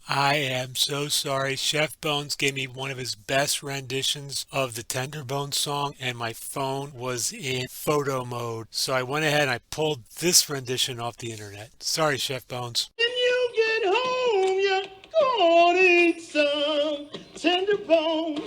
I am so sorry. Chef Bones gave me one of his best renditions of the Tenderbones song, and my phone was in photo mode. So I went ahead and I pulled this rendition off the internet. Sorry, Chef Bones. When you get home, you're gonna eat some tender bones.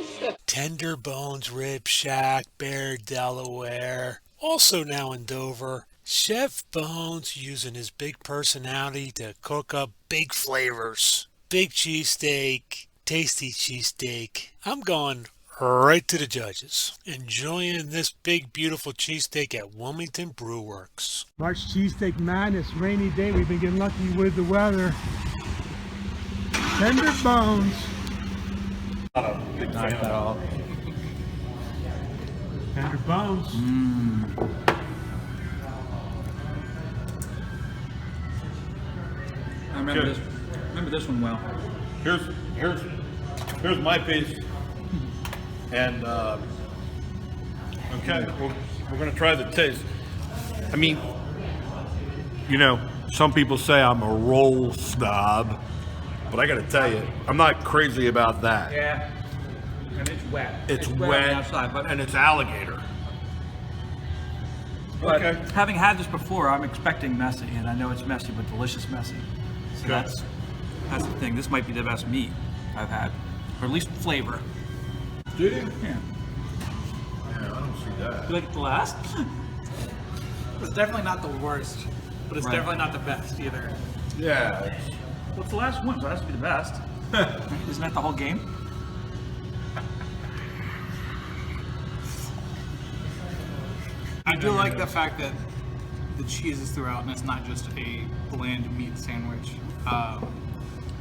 Tenderbones Rib Shack, Bear, Delaware. Also now in Dover. Chef Bones using his big personality to cook up big flavors. Big cheesesteak, tasty cheesesteak. I'm going right to the judges. Enjoying this big, beautiful cheesesteak at Wilmington Brew Works. March Cheesesteak Madness, rainy day. We've been getting lucky with the weather. Tender bones. Not at all. Tender bones. I remember this one well. Here's my piece, and okay, we're gonna try the taste. I mean, some people say I'm a roll snob, but I gotta tell you, I'm not crazy about that. Yeah. And it's wet. It's on wet, the outside, but and it's alligator. But Okay. having had this before, I'm expecting messy, and I know it's messy, but delicious messy. So Good. that's the thing. This might be the best meat I've had, or at least flavor. Do you? Yeah. Yeah, I don't see that. You like it the last? It's definitely not the worst, but it's Right. definitely not the best either. Yeah. Well, it's the last one, so it has to be the best. Isn't that the whole game? I do like the fact that the cheese is throughout and it's not just a bland meat sandwich.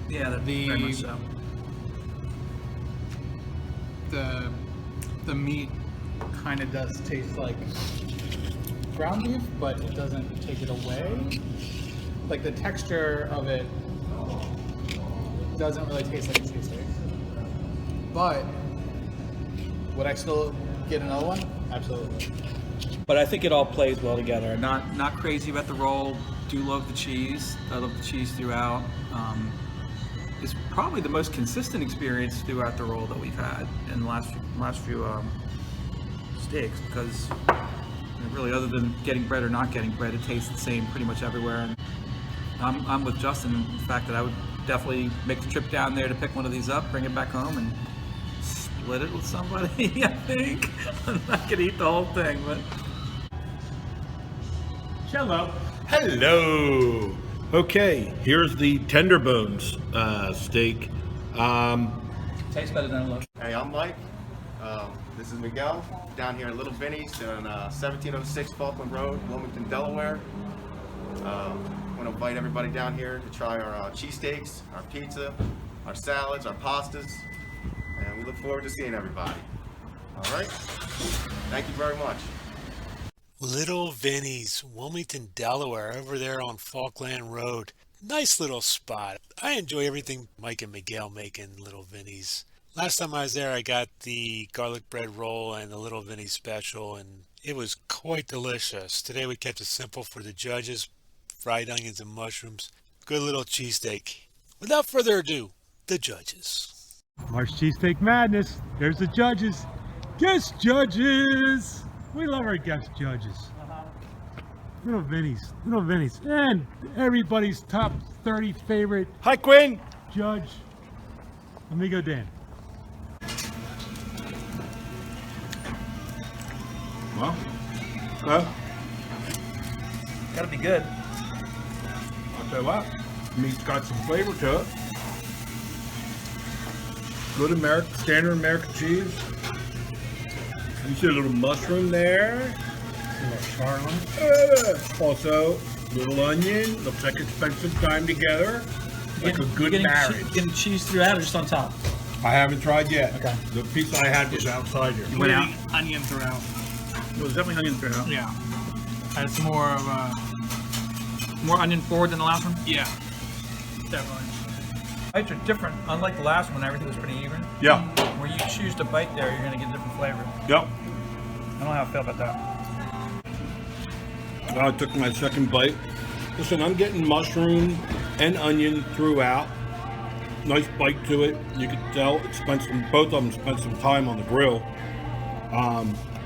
Yeah, The- very much so. The meat kind of does taste like ground beef, but it doesn't take it away. Like the texture of it doesn't really taste like a cheesesteak. But would I still get another one? Absolutely. But I think it all plays well together. Not crazy about the roll. Do love the cheese. I love the cheese throughout. It's probably the most consistent experience throughout the roll that we've had in the last few steaks, because really, other than getting bread or not getting bread, it tastes the same pretty much everywhere. And I'm with Justin in the fact that I would definitely make the trip down there to pick one of these up, bring it back home, and split it with somebody. I think I'm not gonna eat the whole thing, but. Hello. Hello. Okay, here's the Tenderbones steak. Tastes better than it looks. Hey, I'm Mike. This is Miguel, down here at Little Vinnie's on 1706 Falkland Road, Wilmington, Delaware. I want to invite everybody down here to try our cheesesteaks, our pizza, our salads, our pastas, and we look forward to seeing everybody. All right? Thank you very much. Little Vinnie's, Wilmington, Delaware, over there on Falkland Road. Nice little spot. I enjoy everything Mike and Miguel make in Little Vinnie's. Last time I was there, I got the garlic bread roll and the Little Vinnie's special, and it was quite delicious. Today we kept it simple for the judges, fried onions and mushrooms. Good little cheesesteak. Without further ado, the judges. March Cheesesteak Madness. There's the judges. Guest judges. We love our guest judges. Little Vinnie's. And everybody's top 30 favorite Hi, Quinn. judge, Amigo Dan. Well, Gotta be good. I'll tell you what, meat's got some flavor to it. Good standard American cheese. You see a little mushroom there. A little char on it. Also, little onion. Looks like it's spent some time together. Like a good marriage. Getting cheese throughout or just on top? I haven't tried yet. Okay. The piece I had was outside here. Went out. Onion throughout. It was definitely onion throughout. Yeah. It's more of a, More onion forward than the last one? yeah, definitely. Bites are different. Unlike the last one, everything was pretty even. Yeah. Where you choose to bite there, you're gonna get different flavor. Yep. I don't know how I feel about that. I took my second bite. Listen, I'm getting mushroom and onion throughout. nice bite to it. You could tell both of them spent some time on the grill.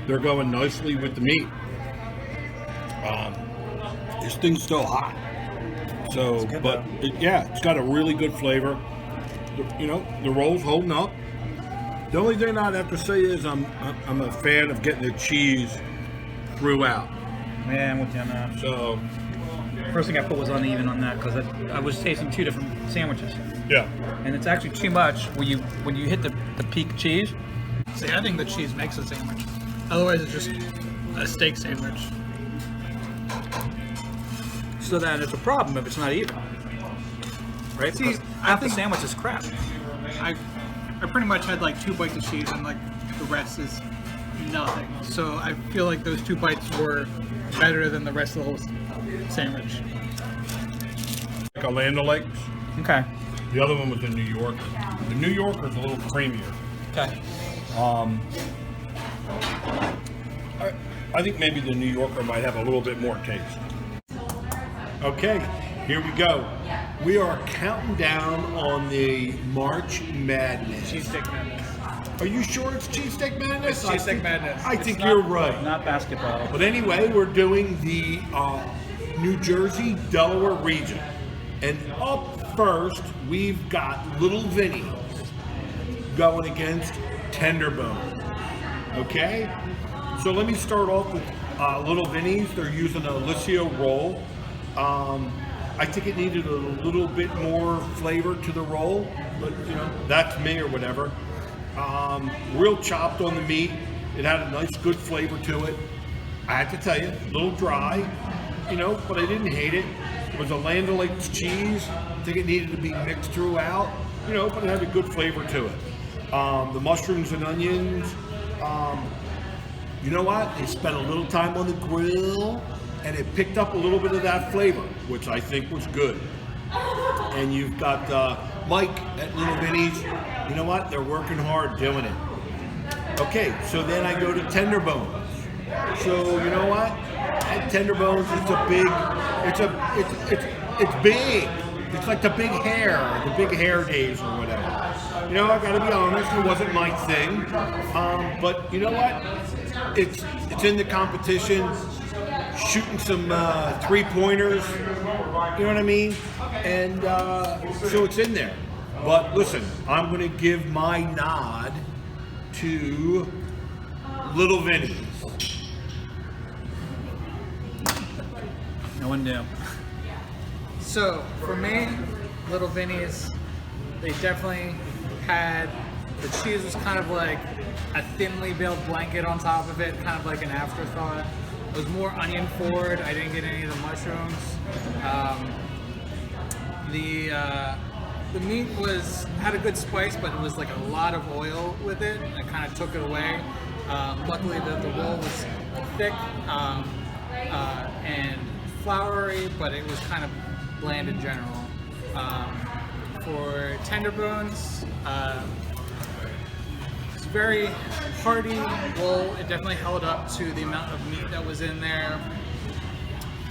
They're going nicely with the meat. This thing's still hot. So, but it's got a really good flavor. The roll's holding up. The only thing I'd have to say is I'm a fan of getting the cheese throughout. Yeah, I'm with you on that. So, First thing I put was uneven on that because I was tasting two different sandwiches. yeah. And it's actually too much when you hit the peak cheese. See, I think the cheese makes a sandwich. Otherwise, it's just a steak sandwich. So then it's a problem if it's not even. Right? See, Because I half the think- sandwich is crap. I pretty much had like 2 bites of cheese and like the rest is nothing. So I feel like those 2 bites were better than the rest of the whole sandwich. Like a Land O'Lakes. Okay. The other one was the New Yorker. The New Yorker's a little creamier. Okay. I think maybe the New Yorker might have a little bit more taste. Okay, here we go. We are counting down on the March Madness. Cheesesteak madness. Are you sure it's Cheesesteak Madness? It's Cheesesteak Madness. I It's think not- you're right. Not basketball. But anyway, we're doing the New Jersey, Delaware region. And up first, we've got Little Vinnie going against Tenderbones. Okay? So let me start off with Little Vinnie's. They're using a Licio roll. I think it needed a little bit more flavor to the roll, but that's me or whatever. Real chopped on the meat. It had a nice, good flavor to it. I have to tell you, a little dry, but I didn't hate it. It was a Land O'Lakes cheese. I think it needed to be mixed throughout, but it had a good flavor to it. The mushrooms and onions, you know what? They spent a little time on the grill, and it picked up a little bit of that flavor, which I think was good. And you've got Mike at Little Vinnie's. You know what? They're working hard doing it. Okay, so then I go to Tenderbones. So you know what? At Tenderbones, it's big. It's like the big hair days or whatever. I gotta be honest, it wasn't my thing. But you know what? It's in the competition, shooting some 3-pointers. You know what I mean? And so it's in there. But listen, I'm gonna give my nod to Little Vinnie's. No one knew. So for me, Little Vinnie's, they definitely had, the cheese was kind of like a thinly built blanket on top of it, kind of like an afterthought. It was more onion forward. I didn't get any of the mushrooms. The meat had a good spice, but it was like a lot of oil with it. And it kind of took it away. Luckily, the roll was thick and floury, but it was kind of bland in general. For Tenderbones, it's very hearty roll. It definitely held up to the amount of meat that was in there.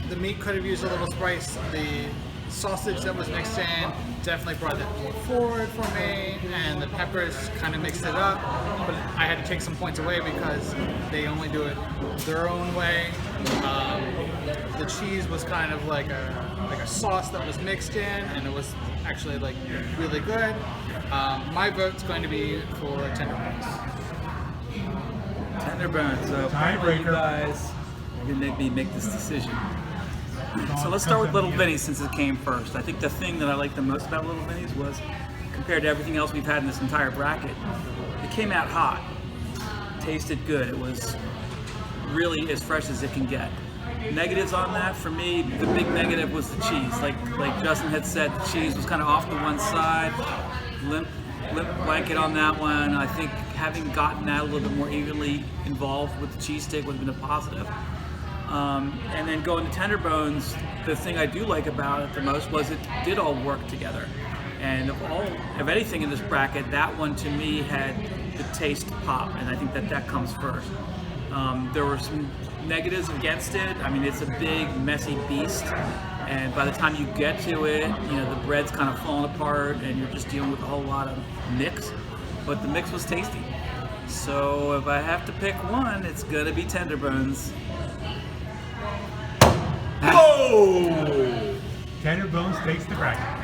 The meat could have used a little spice. The sausage that was mixed in definitely brought that more forward for me, and the peppers kind of mixed it up, but I had to take some points away because they only do it their own way. The cheese was kind of like a sauce that was mixed in, and it was actually like really good. My vote's going to be for Tenderbones. Tenderbones. So finally you guys are gonna make me make this decision. So let's start with Little Vinnie's since it came first. I think the thing that I liked the most about Little Vinnie's was, compared to everything else we've had in this entire bracket, it came out hot. Tasted good. It was really as fresh as it can get. Negatives on that, for me, the big negative was the cheese. Like Justin had said, the cheese was kind of off to one side, limp blanket on that one. I think having gotten that a little bit more evenly involved with the cheesesteak would have been a positive. And then going to Tenderbones, the thing I do like about it the most was it did all work together. And of anything in this bracket, that one to me had the taste pop, and I think that comes first. There were some negatives against it. I mean, it's a big, messy beast, And by the time you get to it, you know, the bread's kind of falling apart and you're just dealing with a whole lot of mix. But the mix was tasty. So if I have to pick one, it's gonna be Tenderbones. Oh! Tenderbones takes the bracket.